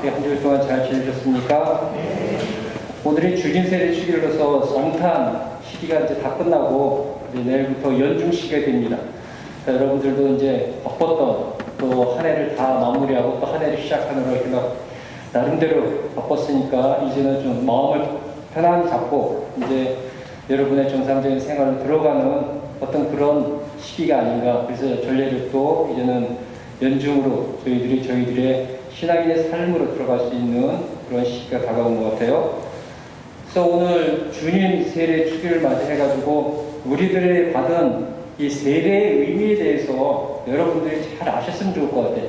한 주일 동안 잘 지내셨습니까? 오늘이 주긴 세례 주일로서 성탄 시기가 이제 다 끝나고 이제 내일부터 연중 시기가 됩니다. 여러분들도 이제 바빴던 또 한 해를 다 마무리하고 또 한 해를 시작하느라 이렇게 막 나름대로 바빴으니까 이제는 좀 마음을 편안히 잡고 이제 여러분의 정상적인 생활로 들어가는 어떤 그런 시기가 아닌가. 그래서 전례를 또 이제는 연중으로 저희들의 신앙인의 삶으로 들어갈 수 있는 그런 시기가 다가온 것 같아요. 그래서 오늘 주님 세례 주기를 맞이해가지고 우리들이 받은 이 세례의 의미에 대해서 여러분들이 잘 아셨으면 좋을 것 같아요.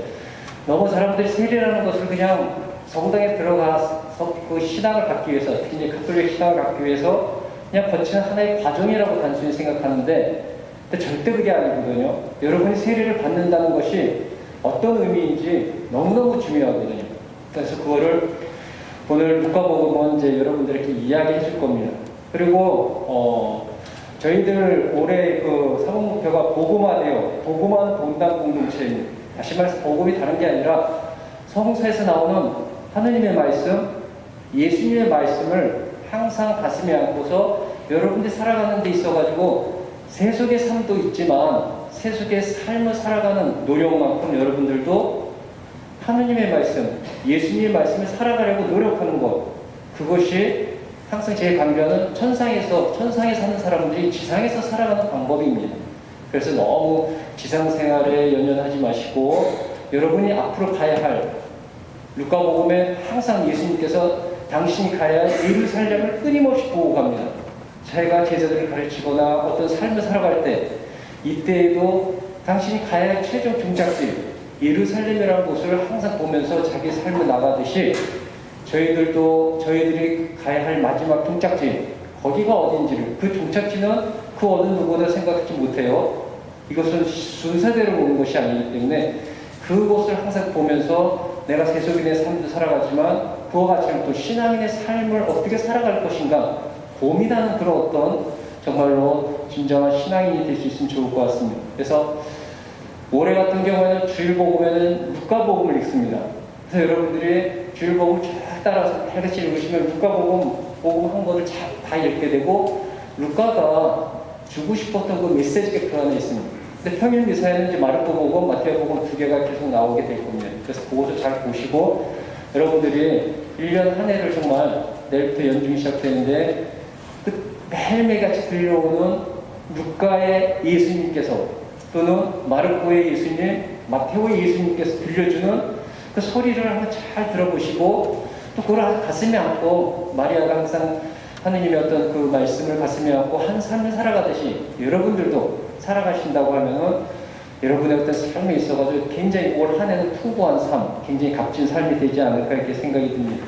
너무 사람들이 세례라는 것을 그냥 성당에 들어가서 그 신앙을 갖기 위해서, 특히 이제 가톨릭 신앙을 갖기 위해서 그냥 거치는 하나의 과정이라고 단순히 생각하는데, 근데 절대 그게 아니거든요. 여러분이 세례를 받는다는 것이 어떤 의미인지 너무너무 중요하거든요. 그래서 그거를 오늘 누가복음은 이제 여러분들에게 이야기해 줄 겁니다. 그리고 저희들 올해 그 사목 목표가 복음화되어 복음한 본당 공동체입니다. 다시 말해서 복음이 다른 게 아니라 성서에서 나오는 하느님의 말씀, 예수님의 말씀을 항상 가슴에 안고서 여러분들이 살아가는 데 있어가지고 세속의 삶도 있지만 세속의 삶을 살아가는 노력만큼 여러분들도 하느님의 말씀, 예수님의 말씀을 살아가려고 노력하는 것, 그것이 항상 제일 강조하는 천상에 사는 사람들이 지상에서 살아가는 방법입니다. 그래서 너무 지상생활에 연연하지 마시고 여러분이 앞으로 가야 할 루카복음에 항상 예수님께서 당신이 가야 할 예루살렘을 끊임없이 보고 갑니다. 자기가 제자들을 가르치거나 어떤 삶을 살아갈 때 이때에도 당신이 가야 할 최종 종착지 예루살렘이라는 곳을 항상 보면서 자기 삶을 나가듯이 저희들이 가야 할 마지막 종착지, 거기가 어딘지를, 그 종착지는 그 어느 누구나 생각하지 못해요. 이것은 순서대로 오는 것이 아니기 때문에 그곳을 항상 보면서 내가 세속인의 삶도 살아가지만 그와 같이 또 신앙인의 삶을 어떻게 살아갈 것인가 고민하는 그런 어떤 정말로 진정한 신앙인이 될 수 있으면 좋을 것 같습니다. 그래서 올해 같은 경우에는 주일복음에는 루카복음을 읽습니다. 그래서 여러분들이 주일복음을 쭉 따라서 해같이 읽으시면 루카복음 한 것을 다 읽게 되고 루카가 주고 싶었던 그 메시지가 그 안에 있습니다. 근데 평일 미사에는 이제 마르코복음, 마태복음 두 개가 계속 나오게 될 겁니다. 그래서 그것을 잘 보시고 여러분들이 1년 한 해를 정말 내일부터 연중이 시작되는데 그 매일매일같이 들려오는 루카의 예수님께서 또는 마르코의 예수님, 마테오의 예수님께서 들려주는 그 소리를 한번 잘 들어보시고 또 그걸 가슴에 안고 마리아가 항상 하느님의 어떤 그 말씀을 가슴에 안고 한 삶을 살아가듯이 여러분들도 살아가신다고 하면은 여러분의 어떤 삶에 있어가지고 굉장히 올 한 해는 풍부한 삶, 굉장히 값진 삶이 되지 않을까 이렇게 생각이 듭니다.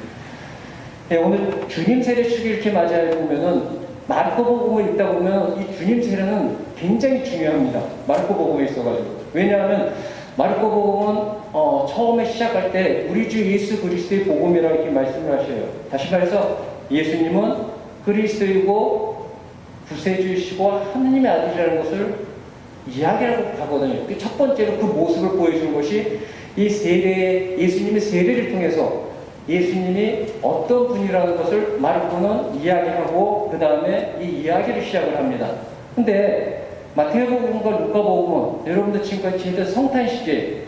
네, 오늘 주님 세례 주기 이렇게 맞이해 보면은 마르코복음을 읽다 보면 이 주님 세례는 굉장히 중요합니다. 마르코복음에 있어가지고. 왜냐하면 마르코복음은 처음에 시작할 때 우리 주 예수 그리스도의 복음이라고 이렇게 말씀을 하셔요. 다시 말해서 예수님은 그리스도이고 구세주이시고 하느님의 아들이라는 것을 이야기하고 가거든요. 첫 번째로 그 모습을 보여주는 것이 이 예수님의 세례를 통해서 예수님이 어떤 분이라는 것을 마르코는 이야기하고 그 다음에 이 이야기를 시작을 합니다. 근데 마태복음과 루카복음은 여러분들 지금까지 지냈던 성탄 시기에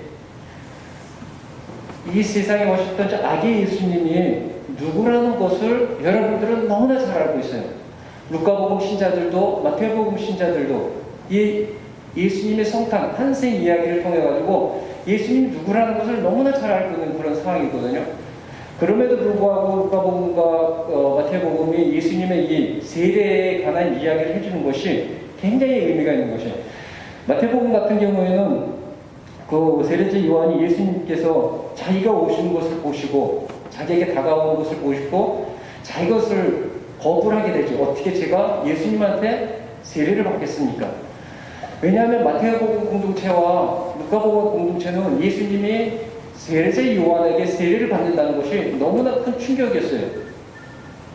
이 세상에 오셨던 저 아기 예수님이 누구라는 것을 여러분들은 너무나 잘 알고 있어요. 루카복음 신자들도 마태복음 신자들도 이 예수님의 성탄, 탄생 이야기를 통해 가지고 예수님이 누구라는 것을 너무나 잘 알고 있는 그런 상황이거든요. 그럼에도 불구하고 루카복음과 마태복음이 예수님의 이 세례에 관한 이야기를 해주는 것이 굉장히 의미가 있는 것이에요. 마태복음 같은 경우에는 그 세례자 요한이 예수님께서 자기가 오시는 것을 보시고 자기에게 다가오는 것을 보시고 자기 것을 거부를 하게 되죠. 어떻게 제가 예수님한테 세례를 받겠습니까? 왜냐하면 마태복음 공동체와 루카복음 공동체는 예수님이 세례자 요한에게 세례를 받는다는 것이 너무나 큰 충격이었어요.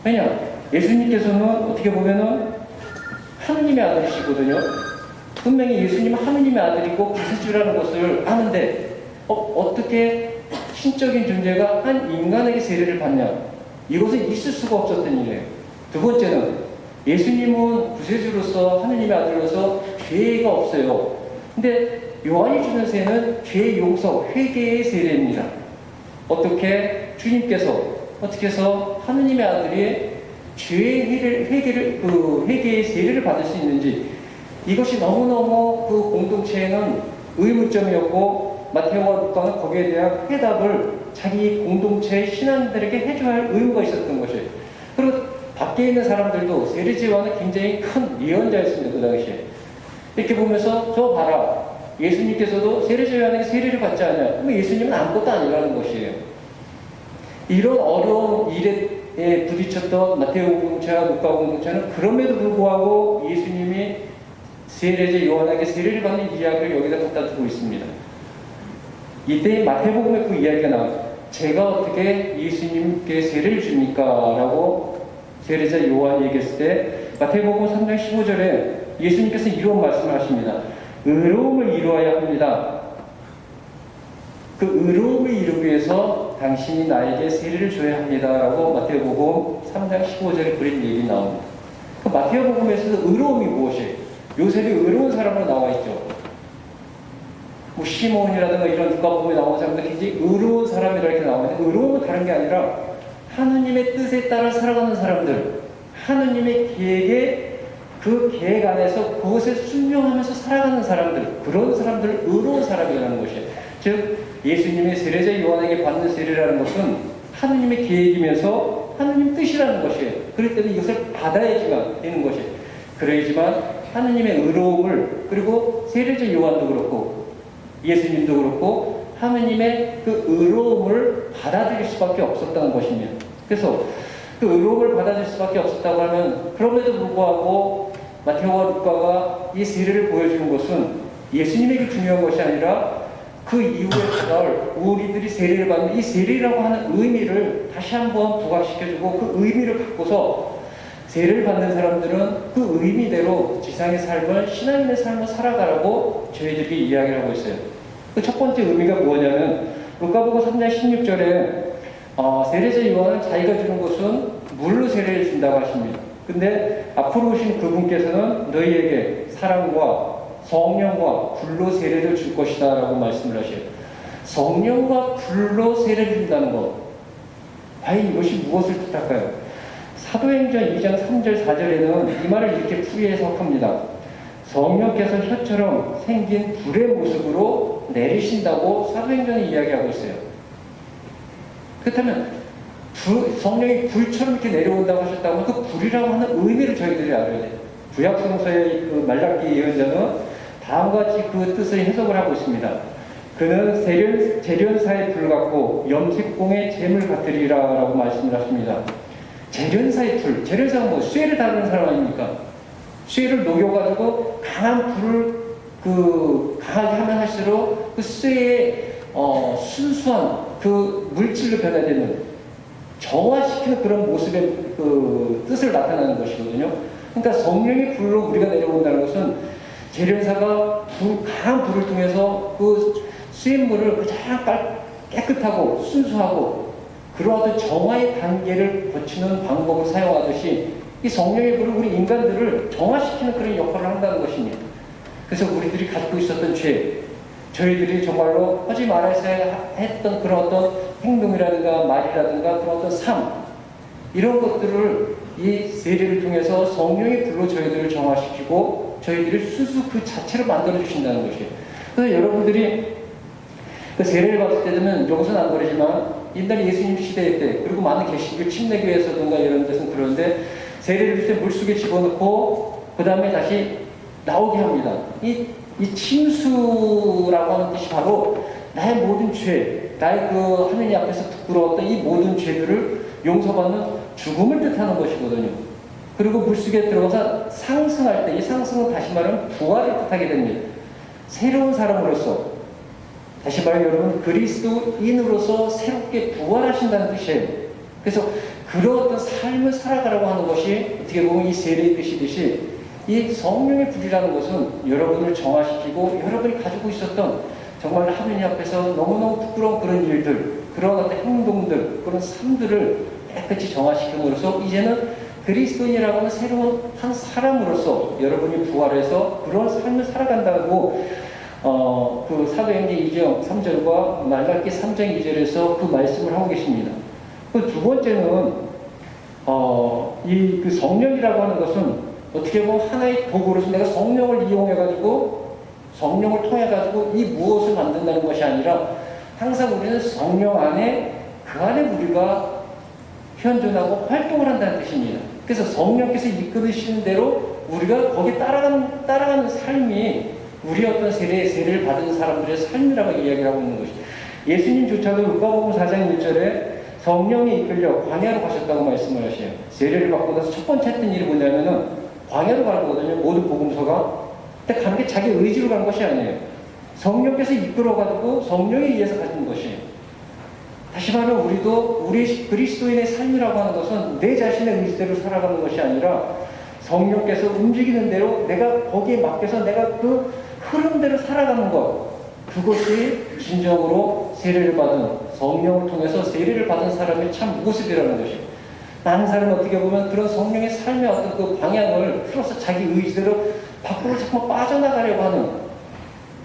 왜냐? 예수님께서는 어떻게 보면은 하느님의 아들이시거든요. 분명히 예수님은 하느님의 아들이고 구세주라는 것을 아는데 어떻게 신적인 존재가 한 인간에게 세례를 받냐? 이것은 있을 수가 없었던 일이에요. 두 번째는 예수님은 구세주로서 하느님의 아들로서 죄가 없어요. 근데 요한이 주는 세는 죄 용서, 회개의 세례입니다. 어떻게 주님께서 어떻게 해서 하느님의 아들이 죄의 회개의 세례를 받을 수 있는지, 이것이 너무너무 그 공동체에는 의문점이었고, 마테오와 루카는 거기에 대한 해답을 자기 공동체의 신앙들에게 해줘야 할 의무가 있었던 것이에요. 그리고 밖에 있는 사람들도 세례자 요한은 굉장히 큰 예언자였습니다. 그 당시에. 이렇게 보면서 저 봐라, 예수님께서도 세례자 요한에게 세례를 받지 않냐? 그럼 예수님은 아무것도 아니라는 것이에요. 이런 어려운 일에 부딪혔던 마테오 공동체와 루카 공동체는 그럼에도 불구하고 예수님이 세례자 요한에게 세례를 받는 이야기를 여기다 갖다 두고 있습니다. 이때 마태복음에 그 이야기가 나와요. 제가 어떻게 예수님께 세례를 줍니까? 라고 세례자 요한이 얘기했을 때 마태복음 3장 15절에 예수님께서 이런 말씀을 하십니다. 의로움을 이루어야 합니다. 그 의로움을 이루기 위해서 당신이 나에게 세례를 줘야 합니다. 라고 마태복음 3장 15절에 그런 얘기 나옵니다. 그 마태복음에서도 의로움이 무엇이에요? 요셉이 의로운 사람으로 나와 있죠. 뭐 시몬이라든가 이런 누가복음에 나오는 사람들 굉장히 의로운 사람이라 이렇게 나오는데, 의로움은 다른 게 아니라 하느님의 뜻에 따라 살아가는 사람들, 하느님의 계획에 그 계획 안에서 그것에 순종하면서 살아가는 사람들, 그런 사람들을 의로운 사람이라는 것이에요. 즉 예수님의 세례자 요한에게 받는 세례라는 것은 하느님의 계획이면서 하느님 뜻이라는 것이에요. 그렇기 때문에 이것을 받아야지만 되는 것이에요. 그래야지만 하느님의 의로움을, 그리고 세례자 요한도 그렇고 예수님도 그렇고 하느님의 그 의로움을 받아들일 수밖에 없었다는 것입니다. 그래서 그 의로움을 받아들일 수밖에 없었다고 하면, 그럼에도 불구하고 마테오와 루카가 이 세례를 보여주는 것은 예수님에게 중요한 것이 아니라 그 이후에 다가올 우리들이 세례를 받는 이 세례라고 하는 의미를 다시 한번 부각시켜주고, 그 의미를 갖고서 세례를 받는 사람들은 그 의미대로 지상의 삶을, 신앙인의 삶을 살아가라고 저희들이 이야기를 하고 있어요. 그 첫 번째 의미가 뭐냐면, 루카복음 3장 16절에 세례자 요한은 자기가 주는 것은 물로 세례를 준다고 하십니다. 근데 앞으로 오신 그분께서는 너희에게 사랑과 성령과 불로 세례를 줄 것이다 라고 말씀을 하셔요. 성령과 불로 세례를 준다는 것, 과연 이것이 무엇을 뜻할까요? 사도행전 2장 3절 4절에는 이 말을 이렇게 풀이 해석합니다. 성령께서 혀처럼 생긴 불의 모습으로 내리신다고 사도행전이 이야기하고 있어요. 그렇다면 성령이 불처럼 이렇게 내려온다고 하셨다면 그 불이라고 하는 의미를 저희들이 알아야 돼요. 구약성서의 그 말라기 예언자는 다음과 같이 그 뜻을 해석을 하고 있습니다. 그는 재련사의 불 같고 염색봉의 잼을 같으리라 라고 말씀을 하십니다. 재련사의 불, 재련사가 뭐 쇠를 다루는 사람 아닙니까? 쇠를 녹여가지고 강한 불을 강하게 하면 할수록 그 쇠의 순수한 그 물질로 변화되는, 정화시키는 그런 모습의 그 뜻을 나타내는 것이거든요. 그러니까 성령의 불로 우리가 내려온다는 것은 재련사가 강한 불을 통해서 그 수입물을 가장 깨끗하고 순수하고 그러한 정화의 단계를 거치는 방법을 사용하듯이 이 성령의 불은 우리 인간들을 정화시키는 그런 역할을 한다는 것입니다. 그래서 우리들이 가지고 있었던 죄, 저희들이 정말로 하지 말아야 했던 그런 어떤 행동이라든가 말이라든가 그런 어떤 삶, 이런 것들을 이 세례를 통해서 성령의 불로 저희들을 정화시키고 저희들이 순수 그 자체를 만들어 주신다는 것이에요. 그래서 여러분들이 그 세례를 받을 때 되면 용서는 안 그러지만 옛날 예수님 시대 때, 그리고 많은 개신교 침례교회에서든가 이런 데서는 그런데 세례를 줄 때 물속에 집어넣고 그 다음에 다시 나오게 합니다. 이 침수라고 하는 뜻이 바로 나의 모든 죄, 나의 그 하느님 앞에서 부끄러웠던 이 모든 죄들을 용서받는 죽음을 뜻하는 것이거든요. 그리고 물속에 들어가서 상승할 때, 이 상승은 다시 말하면 부활을 뜻하게 됩니다. 새로운 사람으로서, 다시 말해 여러분, 그리스도인으로서 새롭게 부활하신다는 뜻이에요. 그래서 그런 어떤 삶을 살아가라고 하는 것이 어떻게 보면 이 세례의 뜻이듯이 이 성령의 불이라는 것은 여러분을 정화시키고 여러분이 가지고 있었던 정말 하느님 앞에서 너무너무 부끄러운 그런 일들, 그런 어떤 행동들, 그런 삶들을 깨끗이 정화시킴으로써 이제는 그리스도인이라고 하는 새로운 한 사람으로서 여러분이 부활해서 그런 삶을 살아간다고 그 사도행전 2장 3절과 말라기 3장 2절에서 그 말씀을 하고 계십니다. 그 두 번째는 이 그 성령이라고 하는 것은 어떻게 보면 하나의 도구로서 내가 성령을 이용해가지고 성령을 통해가지고 이 무엇을 만든다는 것이 아니라 항상 우리는 성령 안에 그 안에 우리가 현존하고 활동을 한다는 뜻입니다. 그래서 성령께서 이끌으시는 대로 우리가 거기에 따라가는 삶이 우리 어떤 세례를 받은 사람들의 삶이라고 이야기를 하고 있는 것이죠. 예수님조차도 루카복음 4장 1절에 성령이 이끌려 광야로 가셨다고 말씀을 하셔요. 세례를 받고 나서 첫 번째 했던 일이 뭐냐면은 광야로 가는 거거든요. 모든 복음서가. 근데 가는 게 자기 의지로 간 것이 아니에요. 성령께서 이끌어가지고 성령에 의해서 가진 것이에요. 다시 말하면 우리도 우리 그리스도인의 삶이라고 하는 것은 내 자신의 의지대로 살아가는 것이 아니라 성령께서 움직이는 대로 내가 거기에 맡겨서 내가 그 흐름대로 살아가는 것, 그것이 진정으로 세례를 받은 성령을 통해서 세례를 받은 사람의 참 모습이라는 것이에요. 많은 사람은 어떻게 보면 그런 성령의 삶의 어떤 그 방향을 틀어서 자기 의지대로 밖으로 자꾸 빠져나가려고 하는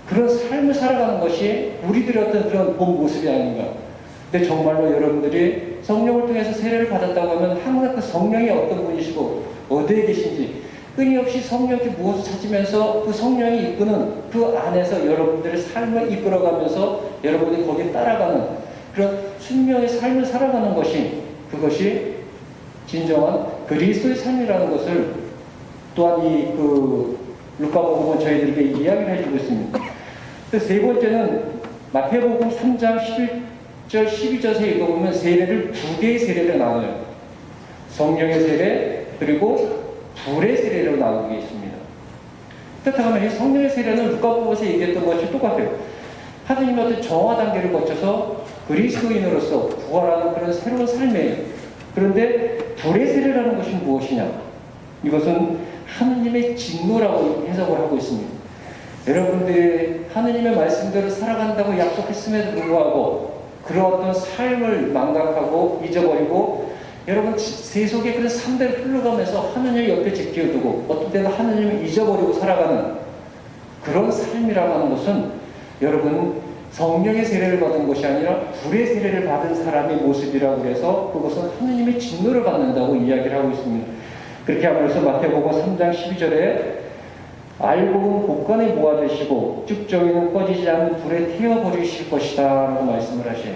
그런 삶을 살아가는 것이 우리들의 어떤 그런 본 모습이 아닌가. 근데 정말로 여러분들이 성령을 통해서 세례를 받았다고 하면 항상 그 성령이 어떤 분이시고 어디에 계신지 끊임없이 성령께 무엇을 찾으면서 그 성령이 이끄는 그 안에서 여러분들의 삶을 이끌어가면서 여러분이 거기에 따라가는 그런 순명의 삶을 살아가는 것이 그것이 진정한 그리스도의 삶이라는 것을 또한 이 그 루카복음은 저희들에게 이야기를 해주고 있습니다. 세 번째는 마태복음 3장 11절 12절에 읽어보면 세례를 두 개의 세례로 나눠요. 성령의 세례 그리고 불의 세례로 나누게 있습니다. 그렇다면 이 성령의 세례는 루카복음에서 얘기했던 것이 똑같아요. 하느님의 어떤 정화 단계를 거쳐서 그리스도인으로서 부활하는 그런 새로운 삶이에요. 그런데 불의 세례라는 것이 무엇이냐? 이것은 하느님의 진노라고 해석을 하고 있습니다. 여러분들이 하느님의 말씀대로 살아간다고 약속했음에도 불구하고 그런 어떤 삶을 망각하고 잊어버리고 여러분 세속의 그런 삶대로 흘러가면서 하느님을 옆에 제끼어두고 어떤 때는 하느님을 잊어버리고 살아가는 그런 삶이라고 하는 것은 여러분 성령의 세례를 받은 것이 아니라 불의 세례를 받은 사람의 모습이라고 해서 그것은 하느님의 진노를 받는다고 이야기를 하고 있습니다. 그렇게 하면서 마태복음 3장 12절에 알곡은 곳간에 모아두시고 쭉정이는 꺼지지 않는 불에 태워버리실 것이다 라고 말씀을 하셔요.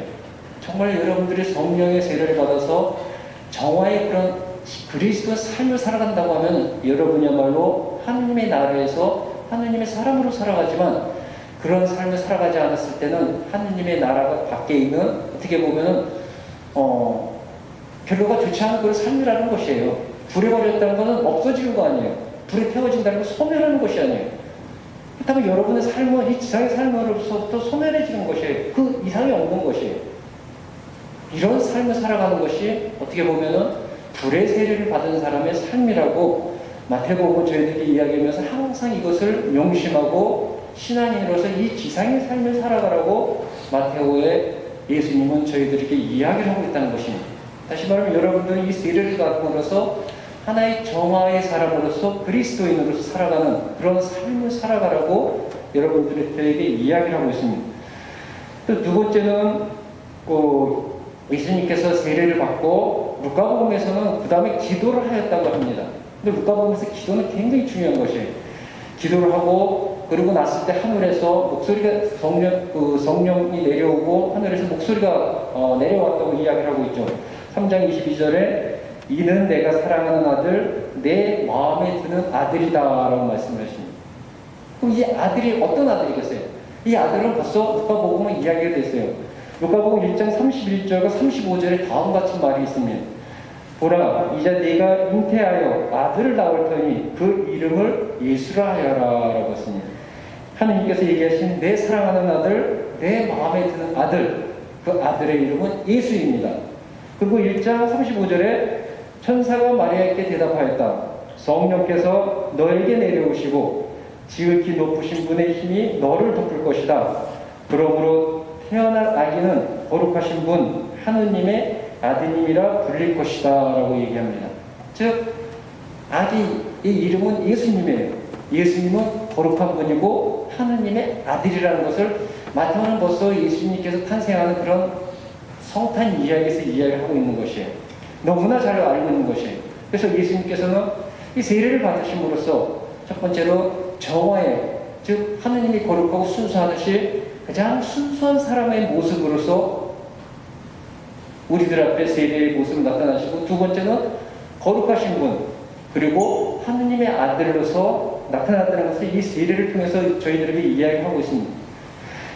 정말 여러분들이 성령의 세례를 받아서 정화의 그런 그리스도의 삶을 살아간다고 하면 여러분이야말로 하느님의 나라에서 하느님의 사람으로 살아가지만 그런 삶을 살아가지 않았을 때는 하느님의 나라가 밖에 있는 어떻게 보면은 별로가 좋지 않은 그런 삶이라는 것이에요. 불에 버렸다는 것은 없어지는 거 아니에요. 불에 태워진다는 것은 소멸하는 것이 아니에요. 그렇다면 여러분의 삶은 이 지상의 삶으로부터 소멸해지는 것이에요. 그 이상이 없는 것이에요. 이런 삶을 살아가는 것이 어떻게 보면은 불의 세례를 받은 사람의 삶이라고 마태복음은 저희들이 이야기하면서 항상 이것을 명심하고 신앙인으로서 이 지상의 삶을 살아가라고 마테오의 예수님은 저희들에게 이야기를 하고 있다는 것입니다. 다시 말하면 여러분들은 이 세례를 받고로서 하나의 정화의 사람으로서 그리스도인으로서 살아가는 그런 삶을 살아가라고 여러분들에게 이야기를 하고 있습니다. 또 두 번째는 예수님께서 세례를 받고 루카복음에서는 그 다음에 기도를 하였다고 합니다. 근데 루카복음에서 기도는 굉장히 중요한 것이에요. 기도를 하고 그러고 났을 때 하늘에서 목소리가 성령이 내려오고 하늘에서 목소리가 내려왔다고 이야기를 하고 있죠. 3장 22절에 이는 내가 사랑하는 아들 내 마음에 드는 아들이다 라고 말씀을 하십니다. 그럼 이 아들이 어떤 아들이겠어요? 이 아들은 벌써 루카복음은 이야기가 됐어요. 루카복음 1장 31절과 35절에 다음 같은 말이 있습니다. 보라 이제 네가 잉태하여 아들을 낳을 터니 그 이름을 예수라 하여라 라고 했습니다. 하느님께서 얘기하신 내 사랑하는 아들 내 마음에 드는 아들 그 아들의 이름은 예수입니다. 그리고 1장 35절에 천사가 마리아에게 대답하였다. 성령께서 너에게 내려오시고 지극히 높으신 분의 힘이 너를 덮을 것이다. 그러므로 태어날 아기는 거룩하신 분 하느님의 아드님이라 불릴 것이다 라고 얘기합니다. 즉 아기의 이름은 예수님이에요. 예수님은 거룩한 분이고 하느님의 아들이라는 것을 마태는 벌써 예수님께서 탄생하는 그런 성탄 이야기에서 이야기를 하고 있는 것이에요. 너무나 잘 알고 있는 것이에요. 그래서 예수님께서는 이 세례를 받으심으로써 첫 번째로 정화의, 즉 하느님이 거룩하고 순수하듯이 가장 순수한 사람의 모습으로서 우리들 앞에 세례의 모습을 나타나시고, 두 번째는 거룩하신 분, 그리고 하느님의 아들로서 나타났다는 것을 이 세례를 통해서 저희들에게 이야기하고 있습니다.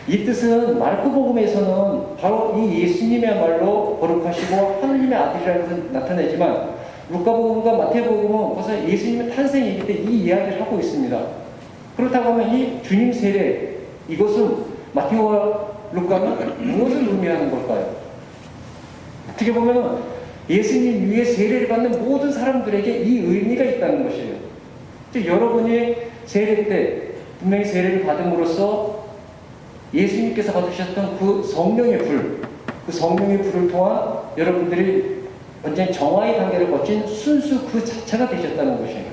이 뜻은 마르코복음에서는 바로 이 예수님이야말로 거룩하시고 하느님의 아들이라는 것을 나타내지만, 루카복음과 마태복음은 벌써 예수님의 탄생이기 때문에 이 이야기를 하고 있습니다. 그렇다고 하면 이 주님 세례, 이것은 마태와 루카는 무엇을 의미하는 걸까요? 어떻게 보면 예수님 위에 세례를 받는 모든 사람들에게 이 의미가 있다는 것이에요. 즉 여러분이 세례 때 분명히 세례를 받음으로써 예수님께서 받으셨던 그 성령의 불, 그 성령의 불을 통한 여러분들이 완전히 정화의 단계를 거친 순수 그 자체가 되셨다는 것이에요.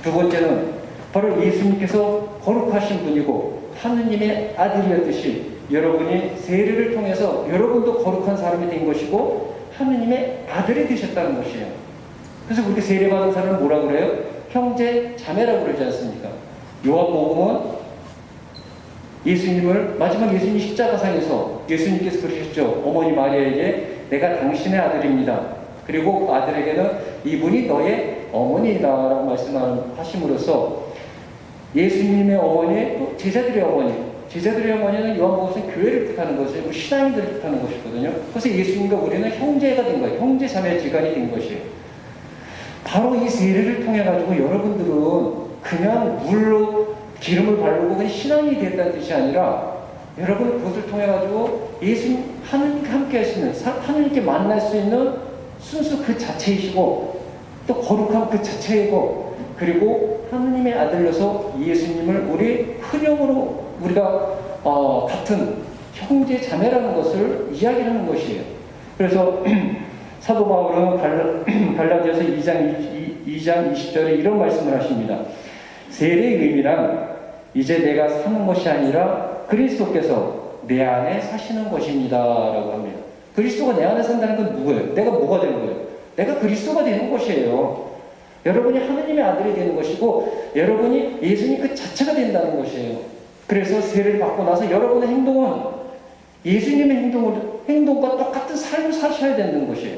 두 번째는 바로 예수님께서 거룩하신 분이고 하느님의 아들이었듯이 여러분이 세례를 통해서 여러분도 거룩한 사람이 된 것이고 하느님의 아들이 되셨다는 것이에요. 그래서 그렇게 세례받은 사람을 뭐라 그래요? 형제 자매라고 그러지 않습니까? 요한복음은 예수님을 마지막 예수님 십자가상에서 예수님께서 그러셨죠. 어머니 마리아에게 내가 당신의 아들입니다. 그리고 그 아들에게는 이분이 너의 어머니이다 라고 말씀하심으로써 예수님의 어머니, 또 제자들의 어머니, 제자들의 어머니는 요한복음에서 교회를 뜻하는 것이고 신앙인들을 뜻하는 것이거든요. 그래서 예수님과 우리는 형제가 된 거예요. 형제 자매지간이 된 것이에요. 바로 이 세례를 통해 가지고 여러분들은 그냥 물로 기름을 바르고 그냥 신앙이 됐다는 뜻이 아니라 여러분 그것을 통해 가지고 예수님 하느님과 함께 하시는, 하느님께 만날 수 있는 순수 그 자체이시고 또 거룩한 그 자체이고, 그리고 하느님의 아들로서 예수님을 우리 흔형으로 우리가 같은 형제 자매라는 것을 이야기하는 것이에요. 그래서 사도 바울은 갈라디아서 2장 20절에 이런 말씀을 하십니다. 세례의 의미란 이제 내가 사는 것이 아니라 그리스도께서 내 안에 사시는 것입니다 라고 합니다. 그리스도가 내 안에 산다는 건 누구예요? 내가 뭐가 되는 거예요? 내가 그리스도가 되는 것이에요. 여러분이 하느님의 아들이 되는 것이고 여러분이 예수님 그 자체가 된다는 것이에요. 그래서 세례를 받고 나서 여러분의 행동은 예수님의 행동과 똑같은 삶을 사셔야 되는 것이에요.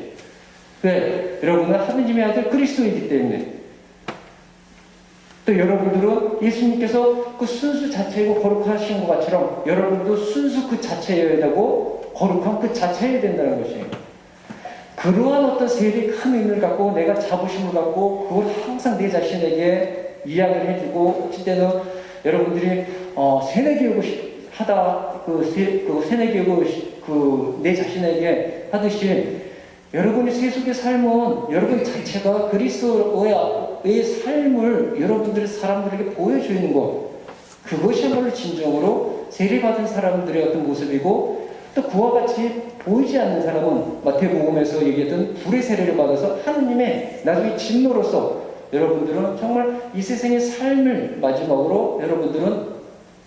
왜? 여러분은 하느님의 아들 그리스도이기 때문에. 또 여러분들은 예수님께서 그 순수 자체이고 거룩하신 것처럼 여러분도 순수 그 자체여야 되고 거룩한 그 자체여야 된다는 것이에요. 그러한 어떤 세례의 큰 의미를 갖고 내가 자부심을 갖고 그걸 항상 내 자신에게 이야기를 해주고, 어찌 때는 여러분들이 세뇌교육을 하다 그 세뇌교육을 내 자신에게 하듯이 여러분의 세속의 삶은 여러분 자체가 그리스도의 삶을 여러분들의 사람들에게 보여주는 것, 그것이야말로 진정으로 세례받은 사람들의 어떤 모습이고, 또 그와 같이 보이지 않는 사람은 마태복음에서 얘기했던 불의 세례를 받아서 하느님의 나중에 진노로서 여러분들은 정말 이 세상의 삶을 마지막으로 여러분들은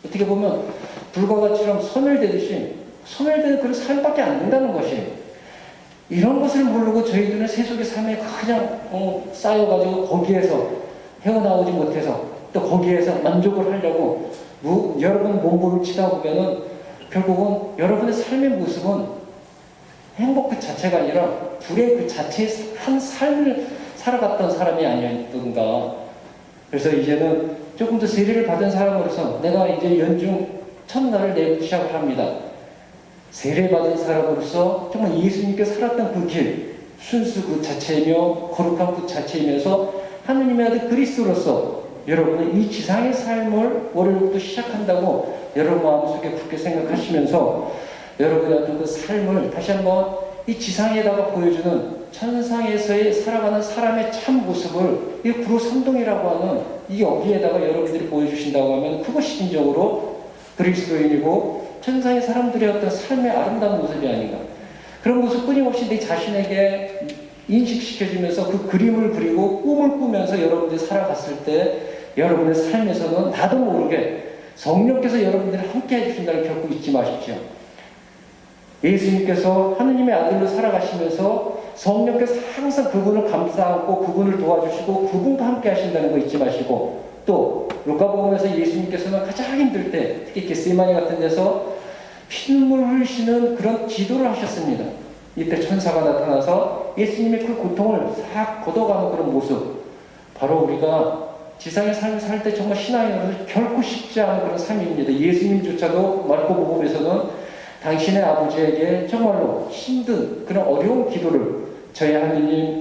어떻게 보면 불과 같이처럼 소멸되듯이 소멸되는 그런 삶밖에 안 된다는 것이에요. 이런 것을 모르고 저희들은 세속의 삶에 그냥 쌓여가지고 거기에서 헤어나오지 못해서 또 거기에서 만족을 하려고 여러분 몸부림치다 보면은 결국은 여러분의 삶의 모습은 행복 그 자체가 아니라 불의 그 자체의 한 삶을 살아갔던 사람이 아니었던가. 그래서 이제는 조금 더 세례를 받은 사람으로서 내가 이제 연중 첫날을 내고 시작을 합니다. 세례받은 사람으로서 정말 예수님께 살았던 그 길, 순수 그 자체이며 거룩한 그 자체이면서 하느님의 아들 그리스도로서 여러분은 이 지상의 삶을 월요일부터 시작한다고 여러분 마음속에 굳게 생각하시면서 여러분의 어떤 그 삶을 다시 한번 이 지상에다가 보여주는 천상에서의 살아가는 사람의 참 모습을 이 구로삼동이라고 하는 이 여기에다가 여러분들이 보여주신다고 하면 그것이 진정으로 그리스도인이고 천상의 사람들의 어떤 삶의 아름다운 모습이 아닌가. 그런 모습 끊임없이 내 자신에게 인식시켜주면서 그 그림을 그리고 꿈을 꾸면서 여러분들이 살아갔을 때 여러분의 삶에서는 나도 모르게 성령께서 여러분들을 함께 해주신다는 결코 잊지 마십시오. 예수님께서 하느님의 아들로 살아가시면서 성령께서 항상 그분을 감싸안고 그분을 도와주시고 그분과 함께 하신다는 거 잊지 마시고, 또 루카복음에서 예수님께서는 가장 힘들 때 특히 겟세마니 같은 데서 피눈물 흘리시는 그런 기도를 하셨습니다. 이때 천사가 나타나서 예수님의 그 고통을 싹 걷어가는 그런 모습, 바로 우리가 지상의 삶을 살 때 정말 신앙인으로서 결코 쉽지 않은 그런 삶입니다. 예수님조차도 마르코복음에서는 당신의 아버지에게 정말로 힘든 그런 어려운 기도를 저희 하느님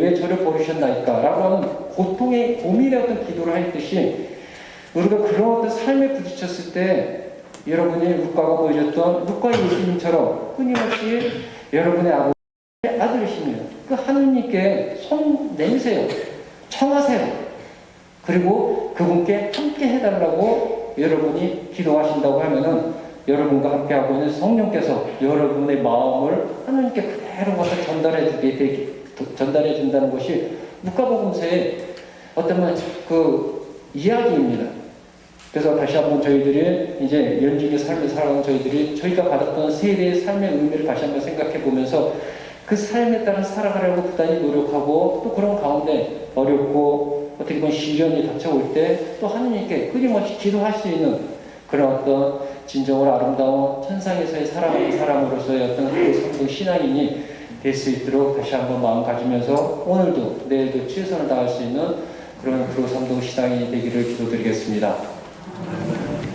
왜 저를 버리셨나이까 라고 하는 고통의 고민의 어떤 기도를 했듯이, 우리가 그런 어떤 삶에 부딪혔을 때 여러분이 루카가 보여줬던 루카 예수님처럼 끊임없이 여러분의 아버지의 아들이십니다. 그 하느님께 손 내미세요. 청하세요. 그리고 그분께 함께 해달라고 여러분이 기도하신다고 하면은 여러분과 함께하고 있는 성령께서 여러분의 마음을 하나님께 그대로 와서 전달해 준다는 것이 루카복음서의 어떤 그 이야기입니다. 그래서 다시 한번 저희들이 이제 연중의 삶을 살아가는 저희가 받았던 세대의 삶의 의미를 다시 한번 생각해 보면서 그 삶에 따라 살아가려고 부단히 노력하고, 또 그런 가운데 어렵고 어떻게 보면 시련이 닥쳐올 때 또 하느님께 끊임없이 기도할 수 있는 그런 어떤 진정으로 아름다운 천상에서의 살아가는 사람으로서의 어떤 그 성공 신앙인이 될 수 있도록 다시 한번 마음 가지면서 오늘도 내일도 최선을 다할 수 있는 그런 그로 성공 신앙인이 되기를 기도드리겠습니다.